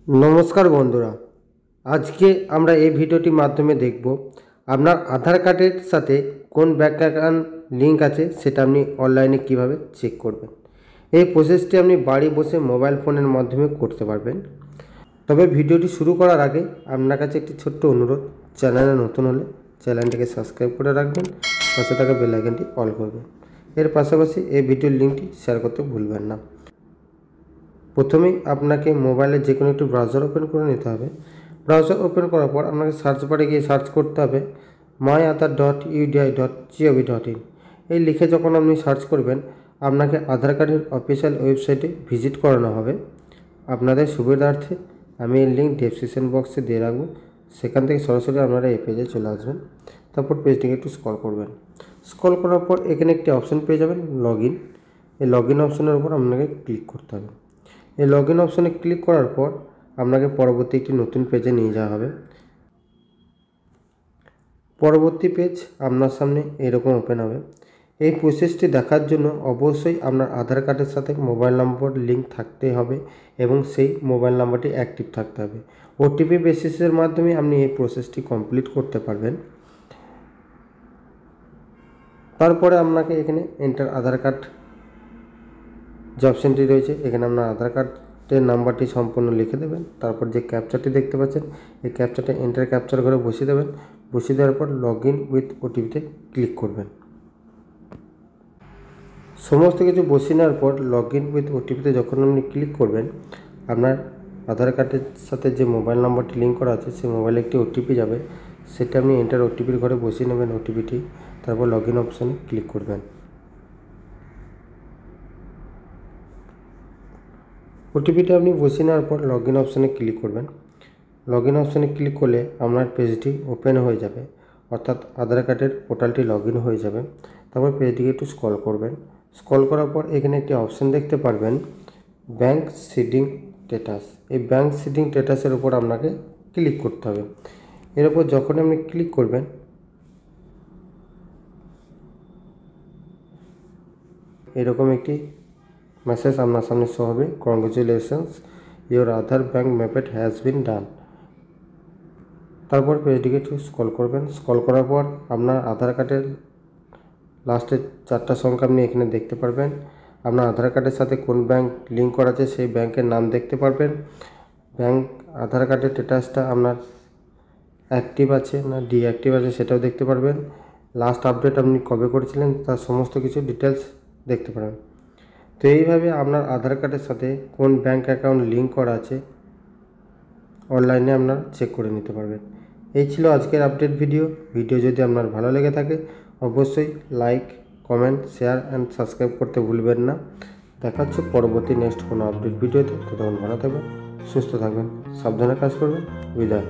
नमस्कार बंधुरा आज के আমরা এই ভিডিওটির মাধ্যমে দেখব আপনার আধার কার্ডের সাথে কোন ব্যাংক অ্যাকাউন্ট লিংক আছে সেটা আপনি অনলাইনে কিভাবে চেক করবেন। এই প্রসেসটি আপনি বাড়ি বসে মোবাইল ফোনের মাধ্যমে করতে পারবেন। তবে ভিডিওটি শুরু করার আগে আপনার কাছে একটি ছোট্ট অনুরোধ, চ্যানেলে নতুন হলে চ্যানেলটিকে সাবস্ক্রাইব করে রাখবেন, পাশে থাকা বেল আইকনটি অল করবেন। এর পাশাপাশি এই ভিডিওর লিংকটি শেয়ার করতে ভুলবেন না। প্রথমেই আপনাকে মোবাইলে যে কোনো একটি ব্রাউজার ওপেন করে নিতে হবে। ব্রাউজার ওপেন করার পর আপনাকে সার্চ বারে গিয়ে সার্চ করতে হবে myaadhar.udi.gov.in। এই লিখে যখন আপনি সার্চ করবেন আপনাকে আধার কার্ডের অফিসিয়াল ওয়েবসাইটে ভিজিট করানো হবে। আপনাদের সুবিধার্থে আমি এই লিঙ্ক ডেসক্রিপশন বক্সে দিয়ে রাখবো, সেখান থেকে সরাসরি আপনারা এই পেজে চলে আসবেন। তারপর পেজটিকে একটু স্ক্রল করবেন। স্ক্রল করার পর এখানে একটি অপশন পেয়ে যাবেন লগইন। এই লগইন অপশনের উপর আপনাকে ক্লিক করতে হবে। এই লগইন অপশনে ক্লিক করার পর আপনাকে পরবর্তী একটি নতুন পেজে নিয়ে যাওয়া হবে। পরবর্তী পেজ আপনার সামনে এরকম ওপেন হবে। এই প্রসেসটি দেখার জন্য অবশ্যই আপনার আধার কার্ডের সাথে মোবাইল নম্বর লিঙ্ক থাকতে হবে এবং সেই মোবাইল নাম্বারটি অ্যাক্টিভ থাকতে হবে। ওটিপি বেসিসের মাধ্যমে আপনি এই প্রসেসটি কমপ্লিট করতে পারবেন। তারপরে আপনাকে এখানে এন্টার আধার কার্ড যে অপশানটি রয়েছে, এখানে আপনার আধার কার্ডের নাম্বারটি সম্পূর্ণ লিখে দেবেন। তারপর যে ক্যাপচারটি দেখতে পাচ্ছেন এই ক্যাপচারটা এন্টার ক্যাপচার করে বসিয়ে দেবেন। বসিয়ে দেওয়ার পর লগইন উইথ ওটিপিতে ক্লিক করবেন। সমস্ত কিছু বসিয়ে নেওয়ার পর লগইন উইথ ওটিপিতে যখন আপনি ক্লিক করবেন আপনার আধার কার্ডের সাথে যে মোবাইল নাম্বারটি লিঙ্ক করা আছে সেই মোবাইলে একটি ওটিপি যাবে, সেটা আপনি এন্টার ওটিপির ঘরে বসিয়ে নেবেন ওটিপিটি। তারপর লগইন অপশানে ক্লিক করবেন। ওটিপিটা আপনি বসিয়ে নেওয়ার পর লগইন অপশানে ক্লিক করবেন। লগইন অপশানে ক্লিক করলে আপনার পেজটি ওপেন হয়ে যাবে, অর্থাৎ আধার কার্ডের পোর্টালটি লগইন হয়ে যাবে। তারপর পেজটিকে একটু স্ক্রল করবেন। স্ক্রল করার পর এখানে একটি অপশান দেখতে পারবেন ব্যাংক সিডিং স্ট্যাটাস। এই ব্যাংক সিডিং স্ট্যাটাসের উপর আপনাকে ক্লিক করতে হবে। এর উপর যখন আপনি ক্লিক করবেন এরকম একটি মেসেজ আপনার সামনে শো হবে, congratulations your Aadhaar bank mapped has been done. তারপর পেজটিকে একটু স্ক্রল করবেন। স্ক্রল করার পর আপনার আধার কার্ডের লাস্টের 4টা সংখ্যা আপনি এখানে দেখতে পারবেন। আপনার আধার কার্ডের সাথে কোন ব্যাংক লিঙ্ক করা আছে সেই ব্যাংকের নাম দেখতে পারবেন। ব্যাংক আধার কার্ডের স্ট্যাটাসটা আপনার অ্যাক্টিভ আছে না ডিঅ্যাক্টিভ আছে সেটাও দেখতে পারবেন। লাস্ট আপডেট আপনি কবে করেছিলেন তার সমস্ত কিছু ডিটেলস দেখতে পারবেন। তো এইভাবে আপনার আধার কার্ডের সাথে কোন ব্যাংক অ্যাকাউন্ট লিঙ্ক করা আছে অনলাইনে আপনারা চেক করে নিতে পারবেন। এই ছিল আজকের আপডেট ভিডিও। যদি আপনার ভালো লেগে থাকে অবশ্যই like, comment, share and subscribe করতে ভুলবেন না। দেখা হচ্ছে পরবর্তী নেক্সট কোনো আপডেট ভিডিওতে। ততক্ষণ ভালো থাকবেন, সুস্থ থাকবেন, সাবধানে কাজ করবেন। বিদায়।